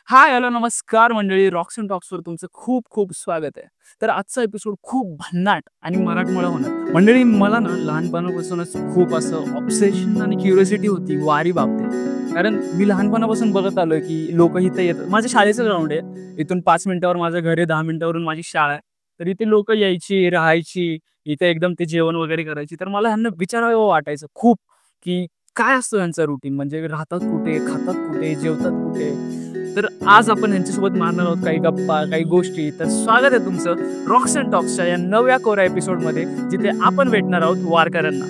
Hi hello नमस्कार मंडळी, Roxx and टॉक्सवर तुमचं खूप खूप स्वागत आहे. तर आजचा एपिसोड खूप भन्नाट आणि मराठमोळा होणार. मंडळी, मला ना लहानपणापासूनच खूप असं ऑब्सेशन आणि क्युरियोसिटी होती वारी बाबतीत. कारण मी लहानपणापासून बघत आलोय की लोक इथं येतात. माझ्या शाळेचं ग्राउंड आहे, इथून 5 मिनिटावर माझं घर आहे, 10 मिनिटावरून माझी शाळा आहे. तर इथे लोक यायची, राहायची, इथे एकदम ते जेवण वगैरे करायची. तर मला ह्यांना विचारावं वाटायचं खूप, की काय असतं यांचं रुटीन, म्हणजे राहतात कुठे, खातात कुठे, जेवतात कुठे. तर आज आपण यांच्यासोबत मारणार आहोत काही गप्पा, काही गोष्टी. तर स्वागत आहे तुमचं रॉक्स अँड टॉक्सच्या या नव्या कोऱ्या एपिसोडमध्ये, जिथे आपण भेटणार आहोत वारकऱ्यांना.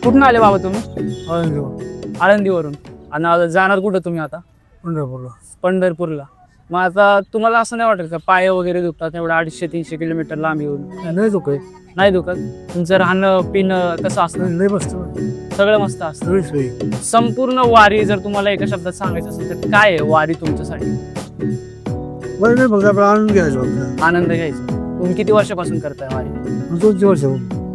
कुठून आले बाबा तुम्ही? आळंदीवरून. आणि जाणार कुठं तुम्ही आता? पंढरपूरला. मग आता तुम्हाला असं नाही वाटेल का पाय वगैरे दुखतात एवढं 250-300 किलोमीटर लांब येऊन? नाही दुखत. नाही दुखत. तुमचं राहणं पिणं कसं असतं? लय मस्त, सगळं मस्त असतं. सगळी सोयी. संपूर्ण वारी जर तुम्हाला एका शब्दात सांगायचं असेल तर काय आहे वारी तुमच्यासाठी? बरं नाही, फक्त आपला आनंद घ्यायचा होता. आनंद घ्यायचा. तुम्ही किती वर्षापासून करताय वारी? 2-3 वर्ष.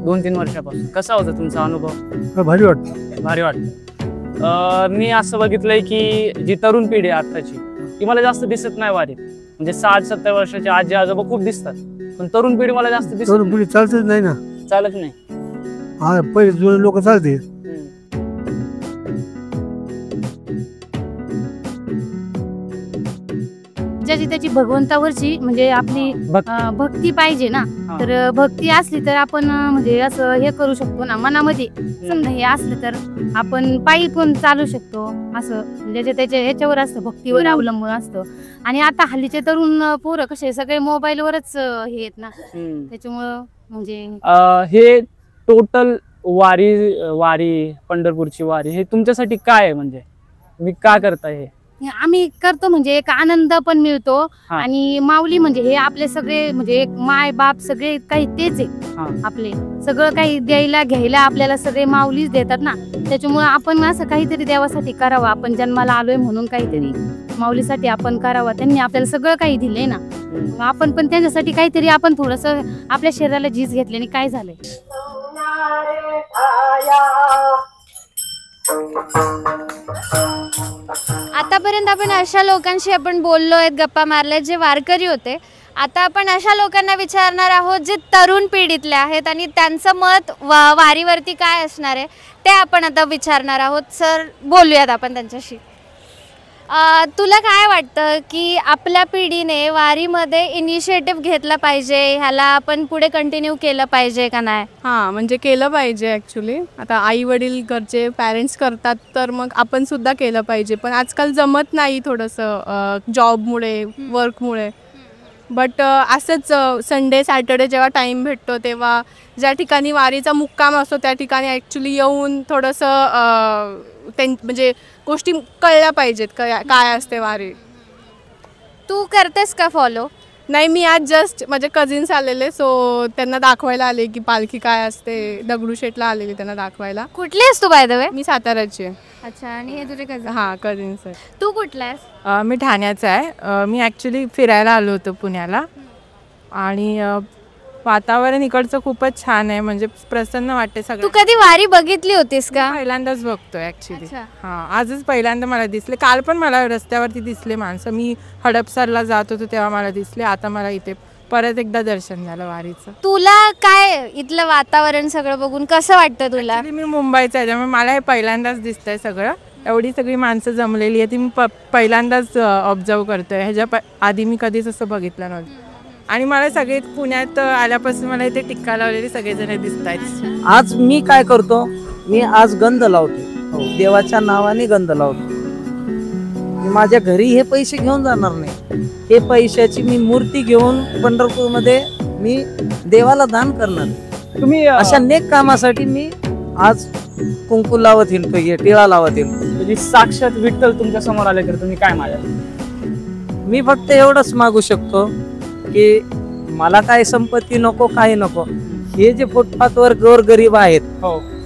2-3 वर्षापासून. कसा होता तुमचा अनुभव? भारी वाटतं. भारी वाटतं. मी असं बघितलंय की जी तरुण पिढी आहे आत्ताची, ती मला जास्त दिसत नाही वारीत. म्हणजे 60-70 वर्षाचे आजी आजोबा खूप दिसतात, पण तरुण पिढी मला जास्त दिसत तरुण पिढी चालतच नाही ना. चालत नाही. हा, पहिले जुने लोक चालते. ज्याची त्याची भगवंतावरची म्हणजे आपली भक्ती पाहिजे ना. तर भक्ती असली तर आपण म्हणजे असं हे करू शकतो ना, मनामध्ये समजा हे असलं तर आपण पायी पण चालू शकतो. असं ज्याच्या त्याच्या ह्याच्यावर असतं, भक्तीवर अवलंबून असतं. आणि आता हल्लीचे तरुण पोरं कसे सगळे मोबाईलवरच हे आहेत ना, त्याच्यामुळं म्हणजे हे टोटल वारी पंढरपूरची वारी हे तुमच्यासाठी काय आहे? म्हणजे तुम्ही का करताय हे? आम्ही करतो म्हणजे एक आनंद पण मिळतो. आणि माऊली म्हणजे हे आपले सगळे म्हणजे एक माय बाप सगळे काही तेच आहे. आपले सगळं काही द्यायला घ्यायला आपल्याला सगळे माऊलीच देतात ना. त्याच्यामुळे आपण असं काहीतरी देवासाठी करावं. आपण जन्माला आलोय म्हणून काहीतरी माऊलीसाठी आपण करावं. त्यांनी आपल्याला सगळं काही दिलंय ना, मग आपण पण त्यांच्यासाठी काहीतरी आपण थोडस आपल्या शरीराला झीज घेतल्याने काय झालंय. आतापर्यंत आपण अशा लोकांशी आपण बोललोय, गप्पा मारल्या जे वारकरी होते. आता आपण अशा लोकांना विचारणार आहोत जे तरुण पिढीतले आहेत आणि त्यांचं मत वारीवरती काय असणार आहे ते आपण आता विचारणार आहोत. सर, बोलूयात आपण त्यांच्याशी. तुला काय वाटतं की आपल्या पिढीने वारीमध्ये इनिशिएटिव्ह घेतला पाहिजे, ह्याला आपण पुढे कंटिन्यू केलं पाहिजे का नाही? हां, म्हणजे केलं पाहिजे ॲक्च्युली. आता आई वडील घरचे पॅरेंट्स करतात तर मग आपण सुद्धा केलं पाहिजे. पण आजकाल जमत नाही थोडंसं जॉबमुळे, वर्कमुळे. बट असंच संडे सॅटर्डे जेव्हा टाईम भेटतो तेव्हा ज्या ठिकाणी वारीचा मुक्काम असतो त्या ठिकाणी ॲक्च्युली येऊन थोडंसं म्हणजे गोष्टी कळल्या पाहिजेत काय असते वारी. तू करतेस का फॉलो? नाही, मी आज जस्ट माझे कझिन्स आलेले, सो त्यांना दाखवायला आले की पालखी काय असते. दगडूशेठला आलेली त्यांना दाखवायला. कुठली आहेस तू बाय द वे? मी साताराची आहे. अच्छा, आणि हे तुझे कझिन? हां, कझिन्स आहे. तू कुठला आहेस? मी ठाण्याचा आहे. मी ॲक्च्युली फिरायला आलो होतो पुण्याला. आणि वातावरण इकडचं खूपच छान आहे, म्हणजे प्रसन्न वाटते सगळं. तू कधी वारी बघितली होतीस का? पहिल्यांदाच बघतोय ॲक्च्युली. हां, आजच पहिल्यांदा मला दिसले. काल पण मला रस्त्यावरती दिसले माणसं. मी हडपसरला जात होतो तेव्हा मला दिसले. आता मला इथे परत एकदा दर्शन झालं वारीचं. तुला काय इथलं वातावरण सगळं बघून कसं वाटतं तुला? मी मुंबईचं आहे त्यामुळे मला हे पहिल्यांदाच दिसतंय सगळं. एवढी सगळी माणसं जमलेली आहे ती मी पहिल्यांदाच ऑब्झर्व करतोय. ह्याच्या आधी मी कधीच असं बघितलं नव्हतं. आणि मला सगळे पुण्यात आल्यापासून मला इथे टिक्का लावलेले सगळेजण दिसत आहेत. आज मी काय करतो, मी आज गंध लावतो, देवाच्या नावाने गंध लावतो. मी माझ्या घरी हे पैसे घेऊन जाणार नाही. हे पैशाची मी मूर्ती घेऊन पंढरपूरमध्ये मी देवाला दान करणार. तुम्ही अशा नेक कामासाठी मी आज कुंकू लावत हिंडतोय, टिळा लावत हिंडतोय. म्हणजे साक्षात विठ्ठल तुमच्या समोर आले तर तुम्ही काय मागाल? मी फक्त एवढंच मागू शकतो की मला काय संपत्ती नको, काही नको. हे जे फुटपाथवर गोरगरीब आहेत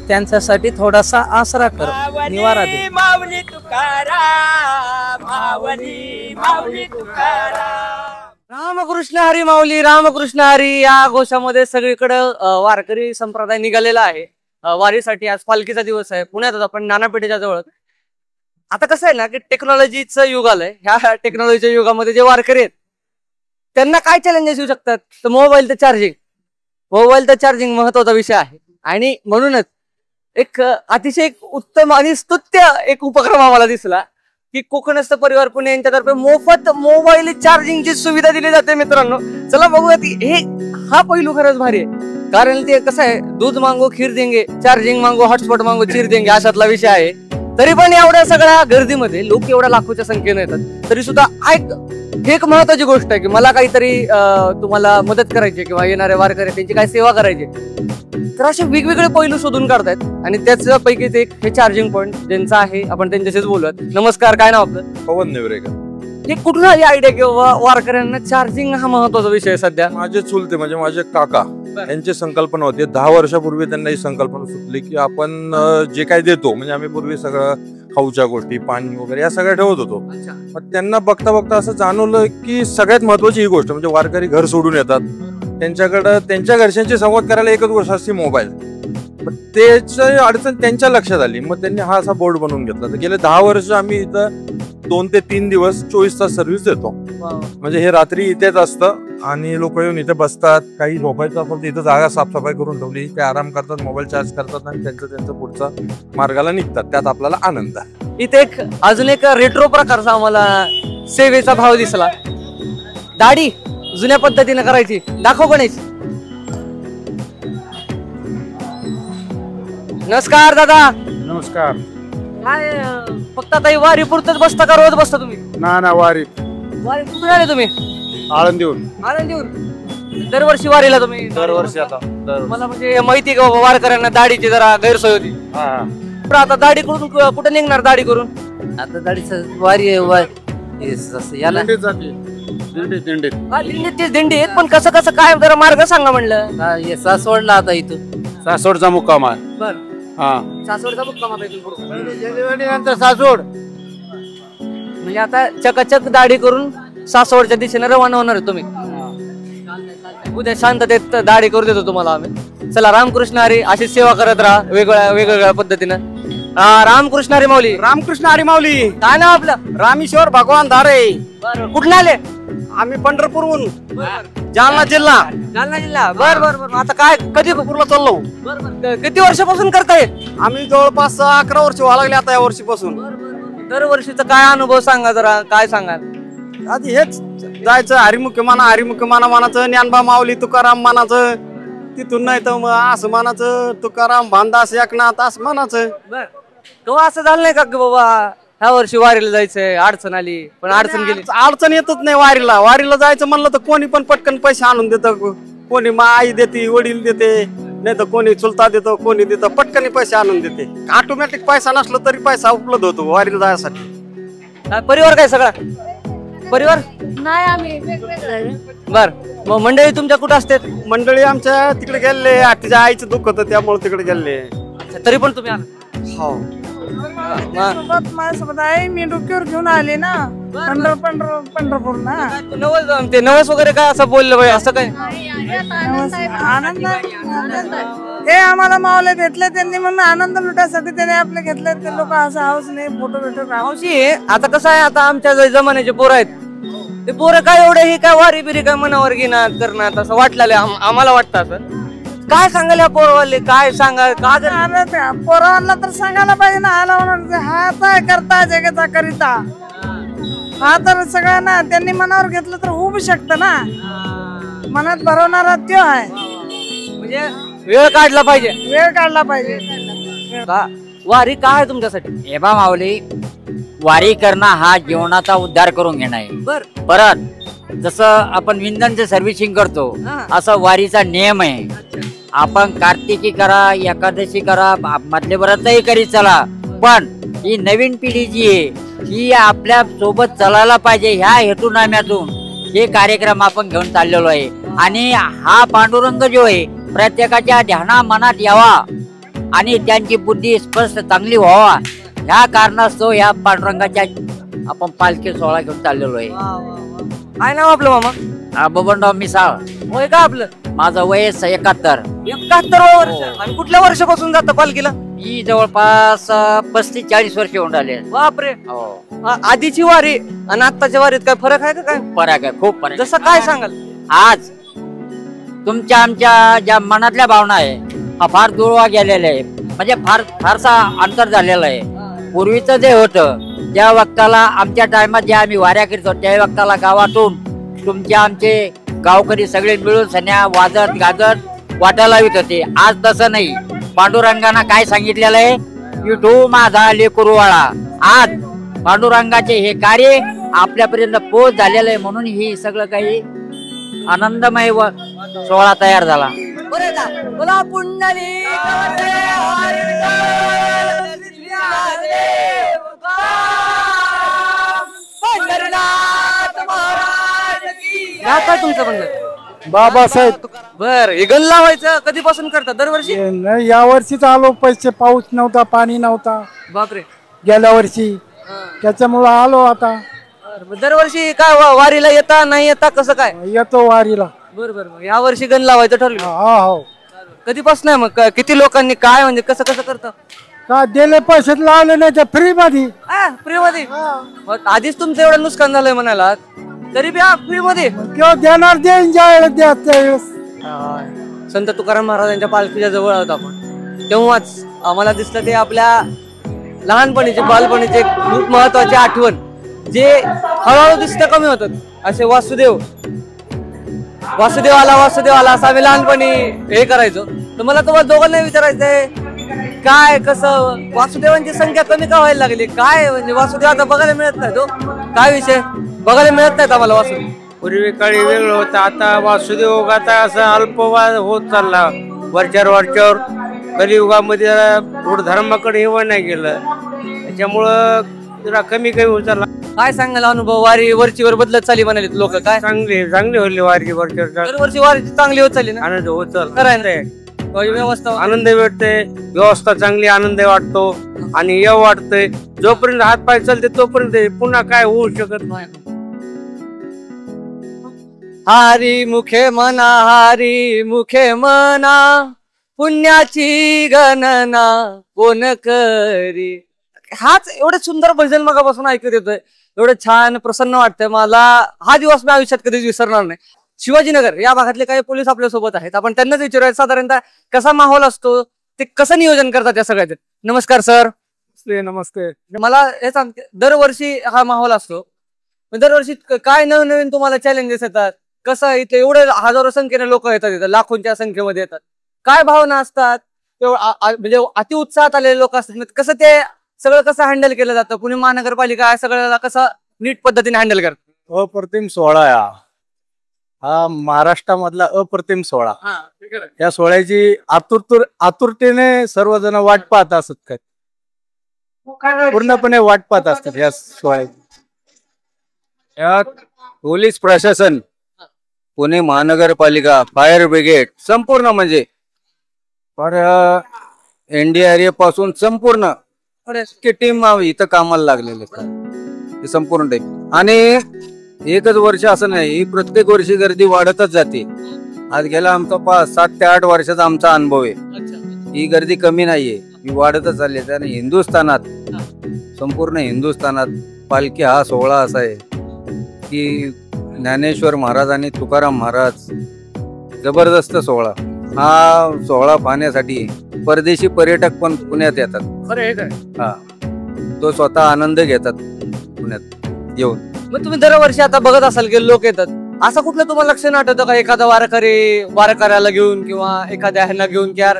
त्यांच्यासाठी थोडासा आसरा कर, निवारा दे. माऊली तुकाराम, माऊली तुकाराम. रामकृष्ण हरी माऊली, रामकृष्ण हरी या घोषामध्ये सगळीकडे वारकरी संप्रदाय निघालेला आहे. वारीसाठी आज पालखीचा दिवस आहे. पुण्यात आपण नानापेठेच्या जवळ. आता कसं आहे ना की टेक्नॉलॉजीचं युग आलंय. ह्या टेक्नॉलॉजीच्या युगामध्ये जे वारकरी आहेत त्यांना काय चॅलेंजेस येऊ शकतात, तर मोबाईल तर चार्जिंग महत्वाचा विषय आहे. आणि म्हणूनच एक अतिशय उत्तम आणि स्तुत्य एक उपक्रम आम्हाला दिसला की कोकणस्थ परिवार पुणे यांच्यातर्फे मोफत मोबाईल चार्जिंगची सुविधा दिली जाते. मित्रांनो चला बघूयात. हा पैलू खरंच भारी आहे. कारण ते कसं आहे, दूध मागो खीर देंगे, चार्जिंग मागो हॉटस्पॉट मागो चीर देंगे अशातला विषय आहे. तरी पण एवढ्या सगळ्या गर्दीमध्ये लोक एवढ्या लाखोच्या संख्येने येतात, तरी सुद्धा एक महत्वाची गोष्ट आहे की मला काहीतरी तुम्हाला मदत करायची किंवा येणारे वारकरी त्यांची काय सेवा करायची, तर असे वेगवेगळे पैलू शोधून काढतायत. आणि त्याच्यापैकीच एक हे चार्जिंग पॉइंट ज्यांचा आहे, आपण त्यांच्याशीच बोलूयात. नमस्कार, काय नाव आपलं? पवन नेवरेकर. हे कुठून आली आयडिया किंवा वारकऱ्यांना चार्जिंग हा महत्वाचा विषय सध्या? माझे चुलते म्हणजे माझे काका यांची संकल्पना होती. 10 वर्षापूर्वी त्यांना ही संकल्पना सुचली की आपण जे काही देतो, म्हणजे आम्ही पूर्वी सगळं खाऊच्या गोष्टी, पाणी वगैरे या सगळ्या ठेवत होतो. मग त्यांना बघता बघता असं जाणवलं की सगळ्यात महत्वाची ही गोष्ट म्हणजे वारकरी घर सोडून येतात, त्यांच्याकडं त्यांच्या घरच्यांची संवाद करायला एकच गोष्ट असते, मोबाईल. त्याची अडचण त्यांच्या लक्षात आली. मग त्यांनी हा असा बोर्ड बनवून घेतला. तर गेले 10 वर्ष आम्ही इथं 2 ते 3 दिवस 24 तास सर्व्हिस देतो. म्हणजे हे रात्री इथेच असतं आणि लोक येऊन इथे बसतात. काही झोपायचं असेल तर इथं जागा साफसफाई करून ठेवली, ते आराम करतात, मोबाईल चार्ज करतात आणि त्यांचं पुढचा मार्गाला निघतात. त्यात आपल्याला आनंद आहे. इथे अजून एक रेट्रो प्रकारचा आम्हाला सेवेचा भाव दिसला. दाढी जुन्या पद्धतीने करायची, दाखव गणेश. नमस्कार दादा. नमस्कार. काय फक्त आता वारी पुरतच बसता का रोज बसता तुम्ही? ना वारी कुठून आले तुम्ही? आळंदीहून. दरवर्षी वारीला तुम्ही? दरवर्षी. आता मला म्हणजे माहिती का वारकऱ्यांना दाढीची जरा गैरसोय होती. पण आता दाढी करून कुठे निघणार? दाढी करून आता दाढीचं वारी याला दिंडी आहेत. पण कसं कसं काय जरा मार्ग सांगा म्हणलं. सासवडला आता इथून सासवडचा मुक्काम आहे. बर. सासवडचा मुक्काम नंतर सासवड. म्हणजे आता चकाचक दाढी करून सासवडच्या दिशेने रवाना होणार आहे तुम्ही. उद्या शांततेत दाढी करू देतो तुम्हाला आम्ही. चला, रामकृष्ण हरी. अशी सेवा करत राहा वेगवेगळ्या पद्धतीनं. रामकृष्ण हरी माऊली. रामकृष्ण हरी माऊली. काय नाव आपलं? रामेश्वर भगवान धारे. कुठून आले? आम्ही पंढरपूरहून, जालना जिल्हा. बर बर बर. आता काय कधी पूरला चाललो. किती वर्षापासून करताय? आम्ही जवळपास 11 वर्ष व्हायला लागले आता या वर्षीपासून. दरवर्षीचा काय अनुभव सांगा जरा, काय सांगा? आधी हेच जायचं हरिमुख्य माना मानाचं, ज्ञानबा माऊली तुकाराम मानाचं. तिथून नाही तर मग असं मानाचं, तुकाराम भानदास एकनाथ असं मानाचं. बर. तेव्हा असं झालं नाही का बाबा ह्या वर्षी वारीला जायचंय, अडचण आली, पण अडचण गेली? अडचण येतच नाही वारीला जायचं म्हणलं तर कोणी पण पटकन पैसे आणून देतं. कोणी आई देते, वडील देते, नाही तर कोणी चुलता देतो, कोणी देतं, पटकन पैसे आणून देते. ऑटोमॅटिक पैसा नसला तरी पैसा उपलब्ध होतो वारीला जायसाठी. परिवार काय सगळा? परिवार नाही, आम्ही वेगवेगळे. बर. मग मंडळी तुमच्या कुठं असते? मंडळी आमच्या तिकडे गेले, तिच्या आईचं दुःख होतं त्यामुळे तिकडे गेले. तरी पण तुम्ही आला? हो. माझ्यासोबत आहे, मी डोक्यावर घेऊन आले ना पंढरपूर ना. ते नवस वगैरे काय असं बोललं बाई? असं काय आनंद हे आम्हाला मावले भेटले त्यांनी, म्हणून आनंद लुटासाठी त्याने आपले घेतले. ते लोक असं हाऊस नाही, फोटो मावशी. आता कसं आहे, आता आमच्या जमान्याचे पोरं आहेत, ते पोरं काय एवढे हे काय वारी बिरी काय मनावर घेणार करणार असं वाटलं आम्हाला वाटतं. असं काय सांगाल या पोरवाले? काय सांगा का? पोरांना तर सांगायला पाहिजे ना. आला हा काय करता जगाचा करिता, हा तर सगळ्यांना त्यांनी मनावर घेतलं तर होऊ शकतं ना. मनात भरवणारा त्यो आहे. म्हणजे वेळ काढला पाहिजे. वारी काय आहे तुमच्यासाठी? हे बा माऊली, वारी करणं हा जीवनाचा उद्धार करून घेणं आहे. बर. परत जसं आपण इंधनचं सर्व्हिसिंग करतो, असं वारीचा नियम आहे. आपण कार्तिकी करा, एकादशी करा, मधले व्रतही करीत चला, पण ही नवीन पिढी जी आहे ही आपल्या सोबत चालायला पाहिजे. ह्या हेतुनाम्यातून हे कार्यक्रम आपण घेऊन चाललेलो आहे. आणि हा पांडुरंग जो आहे प्रत्येकाच्या ध्याना मनात यावा आणि त्यांची बुद्धी स्पष्ट चांगली व्हावा, ह्या कारणास्तव ह्या पांडुरंगाच्या आपण पालखी सोहळा घेऊन चाललेलो आहे. काय नाव आपलं मामा? बबनराव मिसाळ. होय का आपलं? माझं वय 71. 71 वर्ष. आणि कुठल्या वर्षापासून जातं पालखीला? मी जवळपास 35-40 वर्ष होऊन राहिले. बापरे. हो. आधीची वारी आणि आत्ताच्या वारीत काय फरक आहे का काय? फरक आहे, खूप फरक. जसं काय सांगाल? आज तुमच्या आमच्या ज्या मनातल्या भावना आहे हा फार दुर्वा गेलेला आहे. म्हणजे फारसा अंतर झालेलं आहे. पूर्वीचं जे होतं त्या वक्ताला आमच्या टायमात ज्या आम्ही वाऱ्या करतो त्या वक्ताला गावातून तुमचे आमचे गावकरी सगळे मिळून सन्या वाजत गाजत वाटा लावित होते. आज तसं नाही. पांडुरंगानं काय सांगितलेलं आहे, विठू माझा लेकरूवाळा. आज पांडुरंगाचे हे कार्य आपल्यापर्यंत पोच झालेलं आहे. म्हणून ही सगळं काही आनंदमय सोहळा तयार झाला. बोला पुंडलिक काय तुमचं म्हणणं? बाबासाहेब. बर, हे गण लावायचं कधीपासून करतात? दरवर्षी? या वर्षीच आलो. पैसे पाऊस नव्हता, पाणी नव्हता बापरे गेल्या वर्षी, त्याच्यामुळे आलो आता. दरवर्षी काय वारीला येता नाही येता कसं काय? येतो वारीला. बरोबर. या वर्षी गण लावायचं ठरलं? हो. कधीपासून आहे मग? किती लोकांनी काय म्हणजे कसं कसं करतं? का दिले पैसे लावले नाही तर फ्री मध्ये. फ्री मध्ये? आधीच तुमचं एवढं नुकसान झालंय म्हणाला तरी बी फ्री मध्ये किंवा देणार देईन ज्यावेळेस. संत तुकाराम महाराजांच्या पालखीच्या जवळ आहोत आपण. तेव्हाच आम्हाला दिसलं ते आपल्या लहानपणीचे बालपणीचे खूप महत्वाची आठवण जे हळूहळू दिसतं कमी होतात. असे वासुदेव आला असं आम्ही लहानपणी हे करायचो. तर मला तुम्हाला दोघांना विचारायचंय काय कसं वासुदेवांची संख्या कमी का व्हायला लागली? काय म्हणजे वासुदेव आता बघायला मिळत नाही. तो काय विषय बघायला मिळत नाहीत आम्हाला वासुदेव? पूर्वी काळी वेगळं होतं. आता वासुदेव आता असं अल्पवाद होत चालला. वरच्यावर कलियुगामध्ये थोडं धर्माकडे हेवा नाही गेलं, त्याच्यामुळं जरा कमी होत चालला. काय सांगायला अनुभव? वारी वरचीवर बदलत चालली म्हणाले लोक. काय चांगली होली वारी वरच्यावर. दरवर्षी वारी चांगली होत चालली ना? आनंद होत चालला. करायला व्यवस्था आनंद भेटते. व्यवस्था चांगली, आनंद वाटतो आणि येव वाटतंय. जोपर्यंत हात पाय चालते तोपर्यंत पुन्हा काय होऊ शकत नाही. हारी मुखे मना पुण्याची गणना कोण करी. हाच एवढं सुंदर भजन मगापासून ऐकत येतोय. एवढं छान प्रसन्न वाटतंय मला. हा दिवस मी आयुष्यात कधीच विसरणार नाही. शिवाजीनगर या भागातले काही पोलीस आपल्या सोबत आहेत. आपण त्यांनाच विचारूया साधारणतः कसा माहोल असतो, ते कसं नियोजन करतात या सगळ्याचे. नमस्कार सर. नमस्ते. मला हे सांग, दरवर्षी हा माहोल असतो, दरवर्षी काय नवीन तुम्हाला चॅलेंजेस येतात? कसं इथे एवढे हजारो संख्येने लोक येतात, इथं लाखोंच्या संख्येमध्ये येतात, काय भावना असतात? म्हणजे अति उत्साहात आलेले लोक असतात, कसं ते सगळं कसं हँडल केलं जातं? पुणे महानगरपालिका सगळ्याला कसं नीट पद्धतीने हँडल करतात? अप्रतिम सोहळा हा महाराष्ट्रामधला अप्रतिम सोहळा. या सोहळ्याची आतुरतेने सर्वजण वाट पाहत असत. काय पूर्णपणे वाट पाहत असतात या सोहळ्याची. यात पोलीस प्रशासन, पुणे महानगरपालिका, फायर ब्रिगेड संपूर्ण म्हणजे NDRF पासून संपूर्ण टीम इथं कामाला लागलेले संपूर्ण टीम. आणि एकच वर्ष असं नाही, ही प्रत्येक वर्षी गर्दी वाढतच जाते. आज गेला आमचा 7 ते 8 वर्षाचा आमचा अनुभव आहे. ही गर्दी कमी नाहीये, ही वाढतच चालली आहे. आणि हिंदुस्थानात, संपूर्ण हिंदुस्थानात पालखी हा सोहळा असा आहे की ज्ञानेश्वर महाराज आणि तुकाराम महाराज जबरदस्त सोहळा. हा सोहळा पाहण्यासाठी परदेशी पर्यटक पण पुण्यात येतात. हा, तो स्वतः आनंद घेतात पुण्यात येऊन. मग तुम्ही दरवर्षी आता बघत असाल की लोक येतात, असं कुठलं तुम्हाला लक्षण आठवतं का? एखादा वारकऱ्याला घेऊन किंवा एखाद्या ह्यांना घेऊन की यार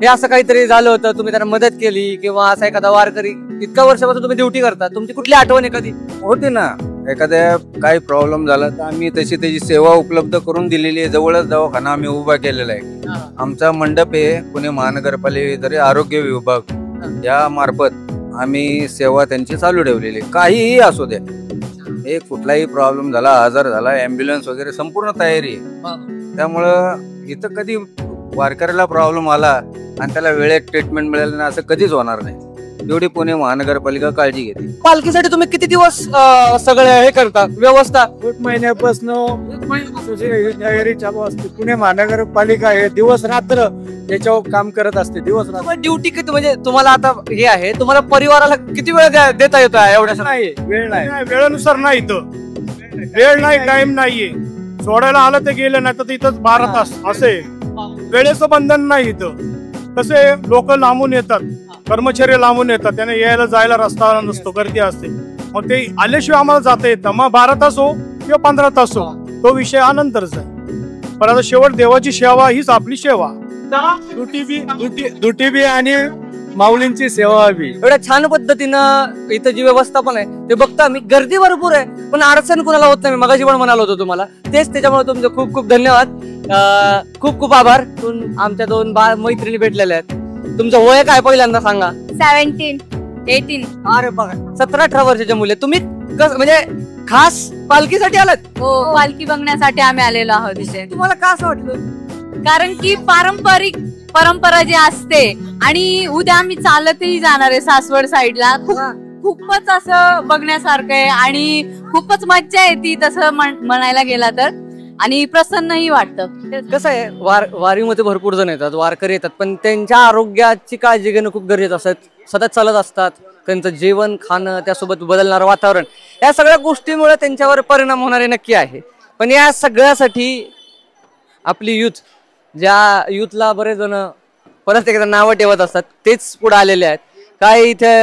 हे असं काहीतरी झालं होतं, तुम्ही त्यांना मदत केली, किंवा असा एखादा वारकरी इतक्या वर्षापासून तुम्ही ड्युटी करता, तुमची कुठली आठवण एखादी होती ना? एखाद्या काही प्रॉब्लेम झाला तर आम्ही त्याची सेवा उपलब्ध करून दिलेली आहे. जवळच दवाखाना आम्ही उभा केलेला आहे. आमचा मंडप आहे पुणे महानगरपालिकेतर्फे आरोग्य विभाग या मार्फत आम्ही सेवा त्यांची चालू ठेवलेली. काहीही असू द्या, एक कुठलाही प्रॉब्लेम झाला, आजार झाला, ॲम्ब्युलन्स वगैरे संपूर्ण तयारी आहे. त्यामुळं इथं कधी वारकऱ्याला प्रॉब्लेम आला आणि त्याला वेळेत ट्रीटमेंट मिळालं नाही असं कधीच होणार नाही. एवढी पुणे महानगरपालिका काळजी घेते. पालखीसाठी तुम्ही किती दिवस सगळे हे करता व्यवस्था? 1 महिन्यापासून तयारी चालू असते. पुणे महानगरपालिका हे दिवस रात्र याच्यावर काम करत असते. दिवस रात्र ड्युटी किती, म्हणजे तुम्हाला आता हे आहे, तुम्हाला परिवाराला किती वेळ देता येतो एवढ्या? नाही, वेळ नाही, वेळेनुसार नाही. इथं वेळ नाही, टाइम नाहीये. सोडायला आलं ते गेलं, नाही तर इथंच 12 तास असे. वेळेचं बंधन नाही इथं. कसे लोक लांबून येतात, कर्मचारी लांबून येतात, त्यांना यायला जायला रस्ता नसतो, गर्दी असते. मग ते आल्याशिवाय आम्हाला जाता येतं. मग 12 तास हो किंवा 15 तास हो, तो विषय आनंतरच आहे. पण आता शेवट देवाची सेवा हीच आपली सेवा. दुटी बी आणि माऊलींची सेवा बी. एवढ्या छान पद्धतीनं इथं जी व्यवस्थापन आहे ते बघता आम्ही. गर्दी भरपूर आहे पण अडचण कुणाला होत नाही. मगाशी पण म्हणालो होतो तुम्हाला तेच. त्याच्यामुळे तुमचे खूप खूप धन्यवाद, खूप खूप आभार. आमच्या 2 मैत्रिणी भेटलेल्या आहेत. तुमचं वय काय पहिल्यांदा सांगा? 17, 18. अरे बघा, 17-18 वर्षाच्या मुले. तुम्ही म्हणजे खास पालखीसाठी आलात? हो, पालखी बघण्यासाठी आम्ही आलेलो आहोत. तुम्हाला का असं वाटलं? कारण की पारंपरिक परंपरा जी असते आणि उद्या आम्ही चालतही जाणार आहे सासवड साईडला. खूपच असं बघण्यासारखं आहे आणि खूपच मज्जा येते तसं म्हणायला गेला तर. आणि प्रसन्नही वाटतं. कसं आहे, वारीमध्ये भरपूर जण येतात, वारकरी येतात, पण त्यांच्या आरोग्याची काळजी घेणं खूप गरजेचं असतं. सतत चालत असतात, त्यांचं जेवण खाणं, त्यासोबत बदलणारं वातावरण, या सगळ्या गोष्टीमुळे त्यांच्यावर परिणाम होणारे नक्की आहे. पण या सगळ्यासाठी आपली युथ, ज्या युथला बरेच जण परत एकदा नावं ठेवत असतात, तेच पुढे आलेले आहेत. काय इथे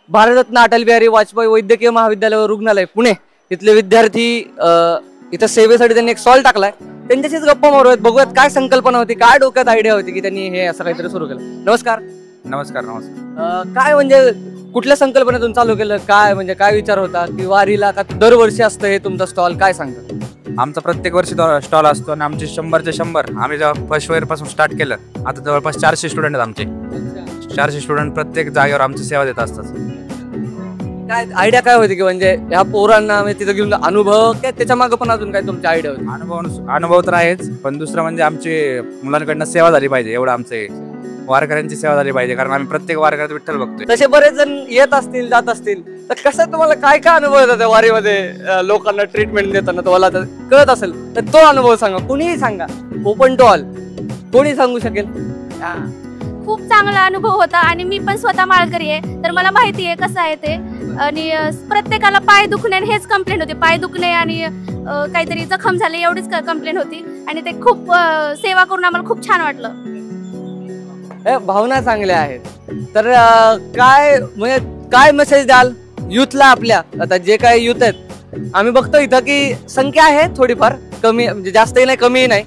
भारतरत्न अटल बिहारी वाजपेयी वैद्यकीय महाविद्यालय व रुग्णालय पुणे इथले विद्यार्थी इथं सेवेसाठी त्यांनी एक स्टॉल टाकलाय. त्यांच्याशीच गप्पा मारूयात, बघूयात काय संकल्पना होती, काय डोक्यात आयडिया होती की त्यांनी हे असं काहीतरी सुरू केलं. नमस्कार. नमस्कार. नमस्कार. काय म्हणजे कुठल्या संकल्पनेतून चालू केलं, काय म्हणजे काय विचार होता की वारीला का दरवर्षी असतं हे तुमचं स्टॉल, काय सांगता? आमचा प्रत्येक वर्षी स्टॉल असतो आणि आमचे 100चे 100 आम्ही जेव्हा फर्स्ट इयर पासून स्टार्ट केलं, आता जवळपास 400 स्टुडंट आहेत आमचे. 400 स्टुडंट प्रत्येक जागेवर आमची सेवा देत असतात. काय आयडिया काय होती की म्हणजे ह्या पोरांना तिथं घेऊन अनुभव, काय त्याच्या मागे पण अजून काय तुमची आयडिया होती? अनुभव तर आहेच, पण दुसरं म्हणजे आमची मुलांकडनं सेवा झाली पाहिजे, एवढं आमचे वारकऱ्यांची सेवा झाली पाहिजे, कारण आम्ही प्रत्येक वारकऱ्यात विठ्ठल बघतोय. तसे बरेच जण येत असतील, जात असतील, तर कसं तुम्हाला काय काय अनुभव येतात त्या वारीमध्ये लोकांना ट्रीटमेंट देताना? तुम्हाला कळत असेल तर तो अनुभव सांगा, कुणीही सांगा, ओपन टू ऑल, कोणी सांगू शकेल. खूप चांगला अनुभव होता आणि मी पण स्वतः माळकरी आहे, तर मला माहिती आहे कसं आहे ते. आणि प्रत्येकाला पाय दुखणे हेच कंप्लेंट होते, पाय दुखणे आणि काहीतरी जखम झाले एवढीच कंप्लेंट होती. आणि ते खूप सेवा करून आम्हाला खूप छान वाटलं. भावना चांगल्या आहेत. तर काय म्हणजे काय मेसेज द्याल युथला आपल्या? आता जे काही युथ आहेत आम्ही बघतो इथं की संख्या आहे थोडीफार, कमी म्हणजे जास्तही नाही कमीही नाही,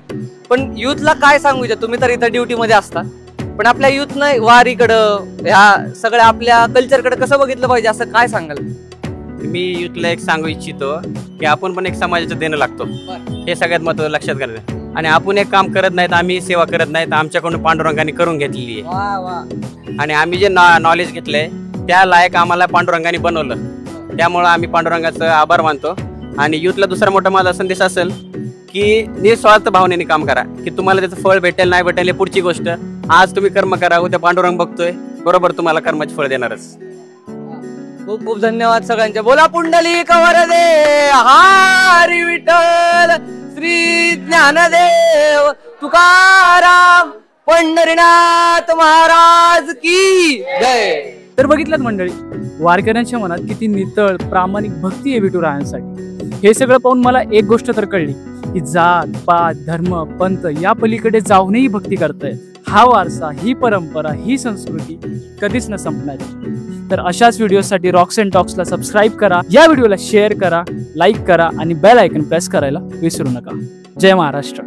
पण युथला काय सांगू इच्छा? तुम्ही तर इथं ड्युटीमध्ये असता, पण आपल्या युथनं वारीकडं, ह्या सगळ्या आपल्या कल्चरकडे कसं बघितलं पाहिजे, असं काय सांगाल? मी युथला एक सांगू इच्छितो की आपण पण एक समाजाचं देणं लागतो, हे सगळ्यात महत्त्वाचं लक्षात घ्या. आणि आपण एक काम करत नाहीत, आम्ही सेवा करत नाहीत, आमच्याकडून पांडुरंगाने करून घेतलेली आहे. आणि आम्ही जे नॉलेज घेतलंय त्या लायक आम्हाला पांडुरंगाने बनवलं, त्यामुळं आम्ही पांडुरंगाचं आभार मानतो. आणि युथला दुसरा मोठा माझा संदेश असेल की निस्वार्थ भावनेने काम करा, की तुम्हाला त्याचं फळ भेटेल नाही भेटेल हे पुढची गोष्ट. आज तुम्ही कर्म करा, उद्या पांडुरंग बघतोय, बरोबर तुम्हाला कर्माचे फळ देणारच. खूप खूप धन्यवाद सगळ्यांचे. बोला पुंडलिक वरदे हरी विठ्ठल श्री ज्ञानदेव तुकाराम पंढरीनाथ महाराज की जय. तर बघितलं मंडळी, वारकऱ्यांच्या मनात किती नितळ प्रामाणिक भक्ती आहे विठुरायांसाठी. हे सगळं पाहून मला एक गोष्ट तर कळली की जात पात धर्म पंथ या पलीकडे जाऊनही भक्ती करताय. हा वारसा, ही परंपरा, ही संस्कृती कधीच न संपणार. तर अशाच व्हिडिओसाठी रॉक्स अँड टॉक्सला सबस्क्राईब करा, या व्हिडिओला शेअर करा, लाईक करा आणि बेल आयकन प्रेस करायला विसरू नका. जय महाराष्ट्र.